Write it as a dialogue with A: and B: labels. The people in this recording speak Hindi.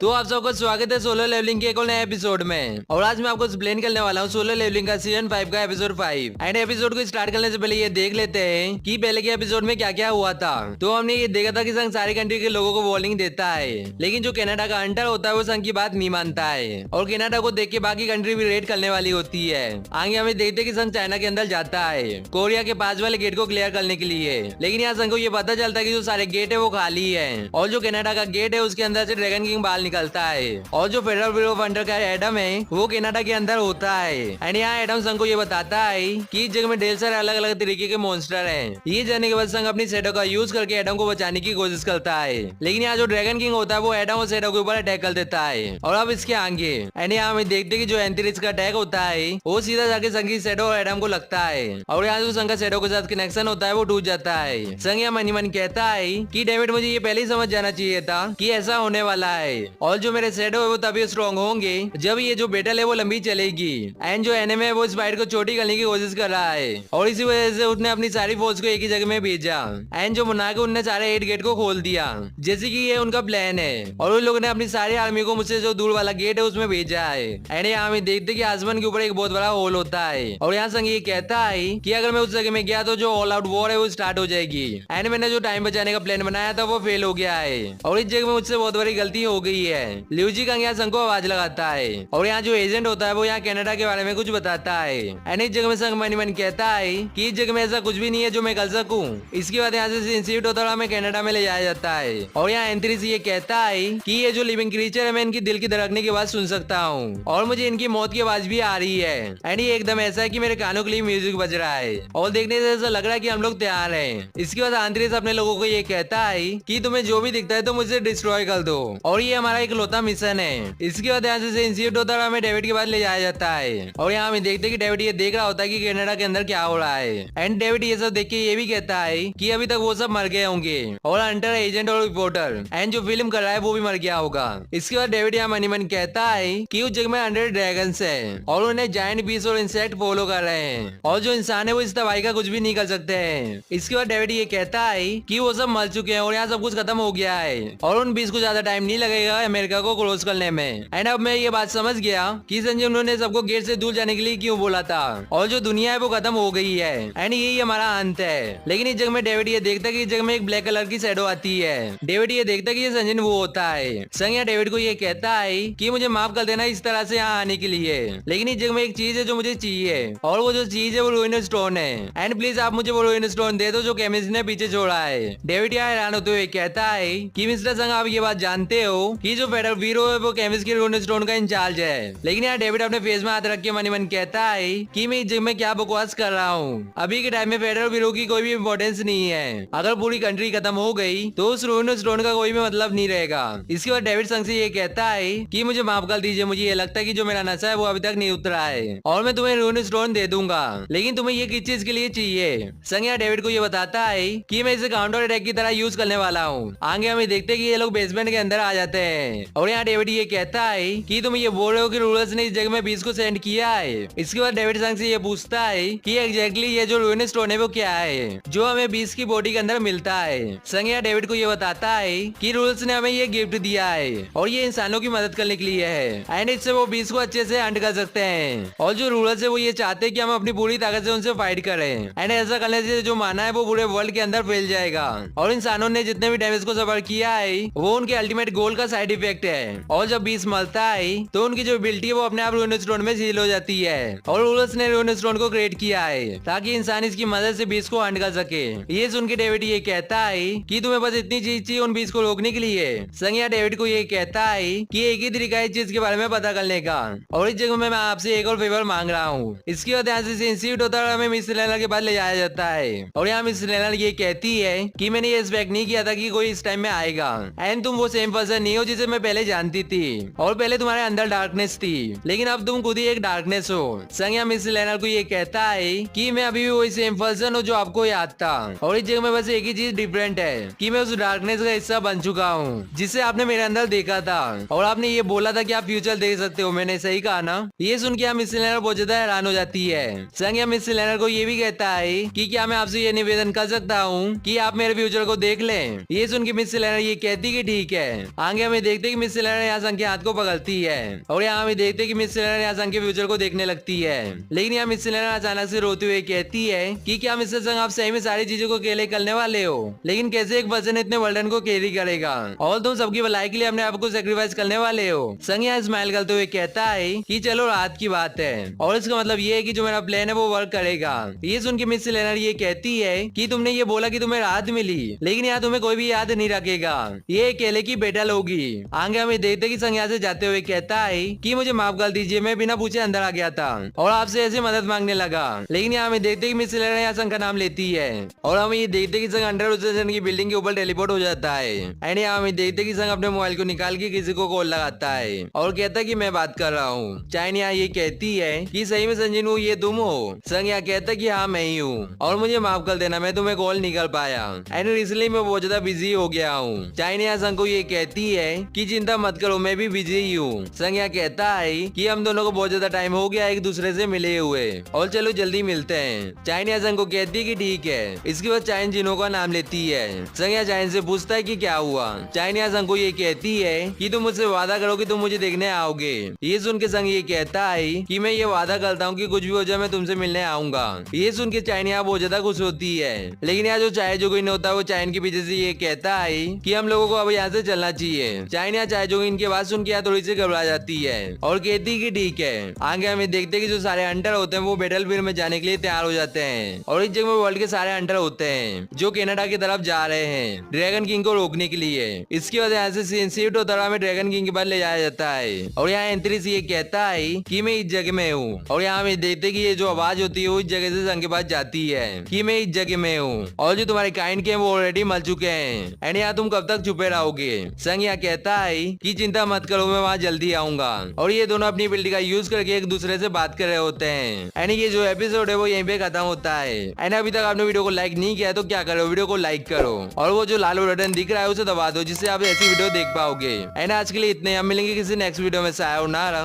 A: तो आप सबका स्वागत है सोलो लेवलिंग के एक और नए एपिसोड में। और आज मैं आपको एक्सप्लेन करने वाला हूँ सोलो लेवलिंग का सीजन 5 का एपिसोड 5। एंड एपिसोड को स्टार्ट करने से पहले ये देख लेते हैं कि पहले के एपिसोड में क्या क्या हुआ था। तो हमने ये देखा था कि संघ सारी कंट्री के लोगों को वार्निंग देता है, लेकिन जो कनाडा का हंटर होता है वो संघ की बात नहीं मानता है और कनाडा को देख के बाकी कंट्री भी रेड करने वाली होती है। आगे हमें देखते कि संघ चाइना के अंदर जाता है कोरिया के पास वाले गेट को क्लियर करने के लिए, लेकिन यहाँ संघ को ये पता चलता है कि जो सारे गेट है वो खाली है और जो कनाडा का गेट है उसके अंदर से ड्रैगन किंग बाल निकलता है और जो फेडरल ब्यूरो ऑफ अंडर का एडम है वो कनाडा के अंदर होता है। एंड यहाँ एडम संघ को ये बताता है कि इस जगह में ढेर सारे अलग अलग तरीके के मॉन्स्टर हैं। ये जानने के बाद संघ अपनी शैडो का यूज करके एडम को बचाने की कोशिश करता है, लेकिन यहाँ जो ड्रैगन किंग होता है वो एडम और शैडो के ऊपर अटैक कर देता है। और अब इसके आगे एंड यहाँ हमें देखते कि जो एंथरिस का अटैक होता है वो सीधा जाके संघ की शैडो और एडम को लगता है और यहाँ जो संघ का शैडो के साथ कनेक्शन होता है वो टूट जाता है। संघ यहाँ मन मन कहता है कि डेविड मुझे ये पहले ही समझ जाना चाहिए था कि ऐसा होने वाला है और जो मेरे शैडो है वो तभी स्ट्रॉन्ग होंगे जब ये जो बैटल है वो लंबी चलेगी। एंड जो एनिमे है वो इस फाइट को छोटी करने की कोशिश कर रहा है और इसी वजह से उसने अपनी सारी फोर्स को एक ही जगह में भेजा। एंड जो मुनाक है उनने सारे 8 गेट को खोल दिया जैसे कि ये उनका प्लान है और उन लोगों ने अपनी सारी आर्मी को मुझसे जो दूर वाला गेट है उसमें भेजा है। एंड यहाँ हम देखते कि आसमान के ऊपर एक बहुत बड़ा होल होता है और यहाँ संग ये कहता है कि अगर मैं उस जगह में गया तो जो ऑल आउट वॉर है वो स्टार्ट हो जाएगी। एंड मैंने जो टाइम बचाने का प्लान बनाया था वो फेल हो गया है और इस जगह में मुझसे बहुत बड़ी गलती हो गई है। ल्यूजी का यहाँ संघ को आवाज लगाता है और यहाँ जो एजेंट होता है वो यहाँ कनाडा के बारे में कुछ बताता है। एंड इस जगह में संघ मन मन कहता है कि इस जगह में ऐसा कुछ भी नहीं है जो मैं कर सकूं। इसके बाद यहाँ से इंस्टीट्यूट होता है हमें कनाडा में ले जाया जाता है और यहाँ एंथरिस ये कहता है कि ये जो लिविंग क्रीचर है मैं इनकी दिल की धड़कने की आवाज सुन सकता हूँ और मुझे इनकी मौत की आवाज भी आ रही है। एंड ये एकदम ऐसा है कि मेरे कानों के लिए म्यूजिक बज रहा है और देखने से ऐसा लग रहा है कि हम लोग तैयार हैं। इसके बाद एंथरिस अपने लोगों को ये कहता है कि तुम्हें जो भी दिखता है तो मुझे डिस्ट्रॉय कर दो और ये हमारा इकलौता मिशन है। इसके बाद यहाँ से इंस्टीट्यूट होता है हमें डेविड के बाद ले जाया जाता है और यहाँ हमें देखते कि डेविड ये देख रहा होता है कि कनाडा के अंदर क्या हो रहा है। एंड डेविड ये सब देख के ये भी कहता है कि अभी तक वो सब मर गए होंगे और हंटर एजेंट और रिपोर्टर एंड जो फिल्म कर रहा है वो भी मर गया होगा। इसके बाद डेविड यहाँ मनी मन कहता है कि उस जगह में 100 ड्रैगन्स है और उन्हें जायंट बीस्ट और इंसेक्ट फॉलो कर रहे हैं और जो इंसान है वो इस तबाही का कुछ भी नहीं कर सकते हैं। इसके बाद डेविड ये कहता है कि वो सब मर चुके हैं और यहाँ सब कुछ खत्म हो गया है और उन बीस को ज्यादा टाइम नहीं लगेगा अमेरिका को क्लोज करने में। एंड अब मैं ये बात समझ गया कि संजय उन्होंने सबको गेट से दूर जाने के लिए क्यों बोला था और जो दुनिया है वो खत्म हो गई है एंड यही हमारा अंत है। लेकिन इस जगह में डेविड ये देखता है कि इस जगह में एक ब्लैक कलर की शैडो आती है। डेविड ये देखता है कि ये संजय वो होता है। संजय डेविड को ये कहता है कि मुझे माफ कर देना इस तरह से यहाँ आने के लिए, लेकिन इस जगह में एक चीज है जो मुझे चाहिए और वो जो चीज है वो रूइन स्टोन है। एंड प्लीज आप मुझे वो रूइन स्टोन दे दो जो केमिस्ट ने पीछे छोड़ा है। डेविड यहाँ हैरान होते हुए कहता है कि मिस्टर संघ आप ये बात जानते हो कि जो फेडरल ब्यूरो है वो केमिस्ट की रूइन स्टोन का इंचार्ज है। लेकिन यहाँ डेविड अपने फेस में हाथ रख के मन कहता है कि मैं इस जगह में क्या बकवास कर रहा हूँ। अभी के टाइम में फेडरल ब्यूरो की कोई भी इम्पोर्टेंस नहीं है। अगर पूरी कंट्री खत्म हो गई तो उस रूइन स्टोन का कोई भी मतलब नहीं रहेगा। इसके बाद डेविड संघ से ये कहता है कि मुझे माफ कर दीजिए, मुझे ये लगता है कि जो मेरा नशा है वो अभी तक नहीं उतरा है और मैं तुम्हें रूइन स्टोन दे दूंगा, लेकिन तुम्हें ये किस चीज के लिए चाहिए। संघ यहाँ डेविड को ये बताता है कि मैं इसे काउंटर अटैक की तरह यूज करने वाला हूँ। आगे हमें देखते कि ये लोग बेसमेंट के अंदर आ जाते हैं और यहाँ डेविड ये कहता है कि तुम ये बोल रहे हो कि रूलर्स ने इस जगह में बीस को सेंड किया है। इसके बाद डेविड संघ से ये पूछता है कि एग्जैक्टली ये जो रूइन स्टोन है वो क्या है जो हमें बीस की बॉडी के अंदर मिलता है। संघ यहाँ डेविड को ये बताता है कि रूल्स ने हमें ये गिफ्ट दिया है और ये इंसानों की मदद करने के लिए है एंड इससे वो बीस को अच्छे से हंट कर सकते हैं और जो रूलर्स है वो ये चाहते हैं कि हम अपनी पूरी ताकत से उनसे फाइट करें एंड ऐसा करने से जो माना है वो पूरे वर्ल्ड के अंदर फैल जाएगा और इंसानों ने जितने भी डैमेज को सफर किया है वो उनके अल्टीमेट गोल का साइड इफेक्ट है। और जब बीस मरता है तो उनकी जो एबिलिटी है वो अपने आप रूइन स्टोन में सील हो जाती है और रूलर्स ने रूइन स्टोन को क्रिएट किया है ताकि इंसान इसकी मदद से बीस को हंट कर सके। ये सुन के डेविड ये कहता है कि तुम्हें बस इतनी चीज चाहिए उन बीस को रोकने के लिए। संज्ञा डेविड को ये कहता है कि एक ही तरीका है इस चीज के बारे में पता करने का और इस जगह में मैं आपसे एक और फेवर मांग रहा हूँ। इसके बाद यहाँ से इंस्टीट्यूट होता है हमें मिस लेनर के पास ले जाया जाता है और यहाँ मिस लेनर ये कहती है कि मैंने ये एक्सपेक्ट नहीं किया था कि कोई इस टाइम में आएगा एंड तुम वो सेम पर्सन नहीं हो जिसे जिसे मैं पहले जानती थी और पहले तुम्हारे अंदर डार्कनेस थी, लेकिन अब तुम खुद ही एक डार्कनेस हो। संज्ञा मिस लेनर को ये कहता है कि मैं अभी भी वही सेम पर्सन हूँ जो आपको याद था, और इस जगह में बस एक ही चीज डिफरेंट है कि मैं उस डार्कनेस का हिस्सा बन चुका हूँ जिसे आपने मेरे अंदर देखा था, और आपने ये बोला था कि आप फ्यूचर देख सकते हो। मैंने सही कहा ना? ये सुन के मिस लेनर बहुत ज्यादा हैरान हो जाती है। संज्ञा मिस लेनर को ये भी कहता है कि क्या मैं आपसे ये निवेदन कर सकता हूँ कि आप मेरे फ्यूचर को देख लें। ये सुन के मिस लेनर ये कहती कि ठीक है। आगे हमें देखते कि मिस लेनर यहाँ संग के हाथ को पकड़ती है, और यहाँ हमें देखते कि मिस लेनर यहाँ संग के फ्यूचर को देखने लगती है। लेकिन यहाँ मिस लेनर अचानक से रोते हुए कहती है कि क्या मिस्टर संग आप सही में सारी चीजों को अकेले करने वाले हो? लेकिन कैसे एक पर्सन इतने वर्ल्डन को कैरी करेगा, और तुम सबकी भलाई के लिए अपने आप को सेक्रीफाइस करने वाले हो? संग यहाँ स्माइल करते हुए कहता है कि चलो रात की बात है, और इसका मतलब ये है कि जो मेरा प्लान है वो वर्क करेगा। ये सुन के मिस लेनर ये कहती है कि तुमने ये बोला कि तुम्हें राहत मिली, लेकिन यहाँ तुम्हें कोई भी याद नहीं रखेगा, ये अकेले की बैटल होगी। आगे हमें देखते कि संग यहाँ से जाते हुए कहता है कि मुझे माफ कर दीजिए, मैं बिना पूछे अंदर आ गया था और आपसे ऐसे मदद मांगने लगा। लेकिन यहाँ हमें देखते कि मिस लेनर यहाँ संग का नाम लेती है, और हमें ये देखते कि संग अंडर स्टेशन की बिल्डिंग के ऊपर टेलीपोर्ट हो जाता है। एंड यहाँ हमें देखते कि संग अपने मोबाइल को निकाल के किसी को कॉल लगाता है और कहता है कि मैं बात कर रहा हूँ। चाइन यहाँ ये कहती है कि सही में संजीनू ये तुम हो? संग यहाँ कहता है कि हाँ मैं ही हूँ, और मुझे माफ कर देना, मैं तुम्हें कॉल नहीं कर पाया, एंड इसलिए मैं बहुत ज्यादा बिजी हो गया हूँ। चाइन यहाँ संग को ये कहती है कि चिंता मत करो, मैं भी बिजी ही हूँ। संग यहाँ कहता है कि हम दोनों को बहुत ज्यादा टाइम हो गया एक दूसरे से मिले हुए, और चलो जल्दी मिलते हैं। चाइन यहाँ संग को कहती है कि ठीक है। इसके बाद चाइन जिनो का नाम लेती है। संग यहाँ चाइन से पूछता है कि क्या हुआ। चाइन यहाँ संग को ये कहती है कि तुम मुझसे वादा करो कि तुम मुझे देखने आओगे। ये सुन के संग ये कहता है कि मैं ये वादा करता हूँ कि कुछ भी हो जाए मैं तुमसे मिलने आऊंगा। ये सुन के चाइन यहाँ बहुत ज्यादा खुश होती है। लेकिन यहाँ जो चाय जोगिन होता है वो चाइन के पीछे से ये कहता है कि हम लोगों को अब यहाँ से चलना चाहिए। चाइन यहाँ चाय जोगिन की बात सुन के यहाँ थोड़ी सी घबरा जाती है और कहती है कि ठीक है। आगे हमें देखते हैं कि जो सारे हंटर होते हैं वो बैटल फील्ड में जाने के लिए तैयार हो जाते हैं, और इस जगह में वर्ल्ड के सारे हंटर होते हैं जो कनाडा की तरफ जा रहे हैं ड्रैगन किंग को रोकने के लिए। इसकी वजह यहाँ से सीन होता में ड्रैगन किंग के पास ले जाया जाता है, और यहाँ एंथ्रिस ये कहता है कि मैं इस जगह में हूँ, और यहाँ हमें देखते हैं कि ये जो आवाज होती है वो इस जगह से संग के पास जाती है कि मैं इस जगह में हूँ, और जो तुम्हारे काइंड के वो ऑलरेडी मर चुके हैं, एंड यहाँ तुम कब तक छुपे रहोगे। संग यहाँ कहता है कि चिंता मत करो, मैं वहाँ जल्दी आऊंगा, और ये दोनों अपनी एबिलिटी का यूज करके एक दूसरे से बात कर रहे होते हैं। एंड ये जो एपिसोड है वो यहीं पे खत्म होता है। एंड अभी तक आपने वीडियो को लाइक नहीं किया तो क्या करो, वीडियो को लाइक करो, और वो जो लाल बटन दिख रहा है उसे दबा दो जिससे आप ऐसी वीडियो देख पाओगे। एंड आज के लिए इतने, हम मिलेंगे किसी नेक्स्ट वीडियो में। सायोनारा।